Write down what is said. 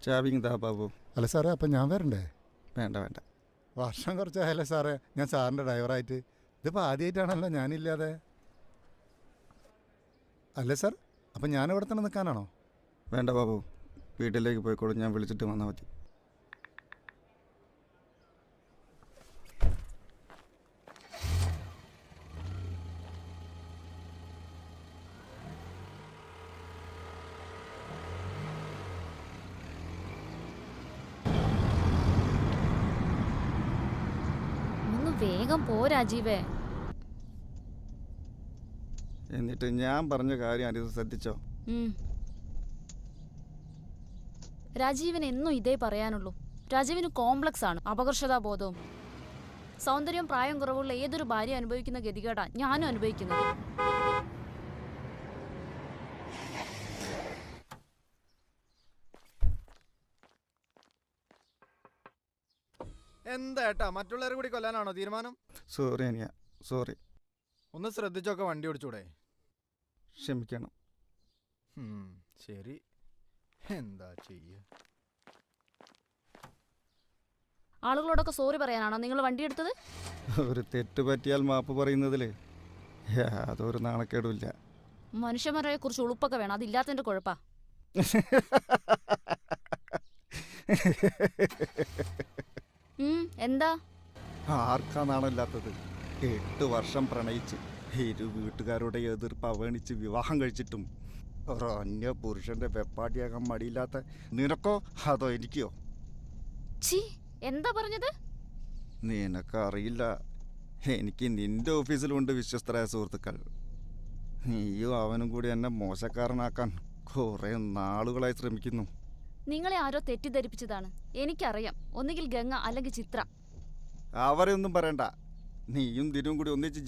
ചാവിങ് താ ബാബു. അല്ല സാറേ, അപ്പം ഞാൻ വരണ്ടേ? വേണ്ട വേണ്ട. വർഷം കുറച്ചായല്ലേ സാറേ ഞാൻ സാറിൻ്റെ ഡ്രൈവറായിട്ട്. ഇതിപ്പോൾ ആദ്യമായിട്ടാണല്ലോ ഞാനില്ലാതെ. അല്ലേ സാർ, അപ്പം ഞാൻ ഇവിടെ തന്നെ നിൽക്കാനാണോ? വേണ്ട ബാബു, വീട്ടിലേക്ക് പോയിക്കോളും. ഞാൻ വിളിച്ചിട്ട് വന്നാൽ മതി. വേഗം പോ രാജീവേ. എന്നിട്ട് ഞാൻ പറഞ്ഞ കാര്യം അനിത ശ്രദ്ധിച്ചോ? രാജീവിന് എന്നും ഇതേ പറയാനുള്ളൂ. രാജീവിന് കോംപ്ലക്സ് ആണ്, അപകർഷതാബോധവും. സൗന്ദര്യം പ്രായം കുറവുള്ള ഏതൊരു ഭാര്യ അനുഭവിക്കുന്ന ഗതികേടാ ഞാനും അനുഭവിക്കുന്നത്. എന്താ ഏട്ടാ, മറ്റുള്ളവരെ കൂടി കൊല്ലാനാണോ തീരുമാനം? സോറി അനിയ, സോറി. ഒന്ന് ശ്രദ്ധിച്ചൊക്കെ വണ്ടി ഓടിച്ചൂടെ? ക്ഷമിക്കണം. ശരി, എന്താ ചെയ്യ. ആളുകളോടൊക്കെ സോറി പറയാനാണോ നിങ്ങൾ വണ്ടി എടുത്തത്? ഒരു തെറ്റ് പറ്റിയാൽ മാപ്പ് പറയുന്നതിൽ യാതൊരു നാണക്കേടുമില്ല. മനുഷ്യന്മാരെ കുറിച്ച് ഉളുപ്പൊക്കെ വേണം, അതില്ലാത്തതിന്റെ കുഴപ്പാ. എന്താ? ആർക്കാണാണില്ലാത്തത്? 8 വർഷം പ്രണയിച്ച് ഇരു വീട്ടുകാരുടെ എതിർപ്പ് അവഗണിച്ച് വിവാഹം കഴിച്ചിട്ടും ഒരു അന്യ പുരുഷന്റെ വെപ്പാട്ടിയാകാൻ മടിയില്ലാത്ത നിനക്കോ അതോ എനിക്കോ? എന്താ പറഞ്ഞത്? നിനക്കറിയില്ല, എനിക്ക് നിന്റെ ഓഫീസിലുണ്ട് വിശ്വസ്തരായ സുഹൃത്തുക്കൾ. നീയും അവനും കൂടി എന്നെ മോശക്കാരനാക്കാൻ കുറെ നാളുകളായി ശ്രമിക്കുന്നു. നിങ്ങളെ ആരോ തെറ്റിദ്ധരിപ്പിച്ചതാണ്. എനിക്കറിയാം, ഒന്നുകിൽ ഗംഗ അല്ലെങ്കിൽ ചിത്ര. അവരെ ഒന്നും പറയണ്ട. നീയും ദിനവും കൂടി ഒന്നിച്ച്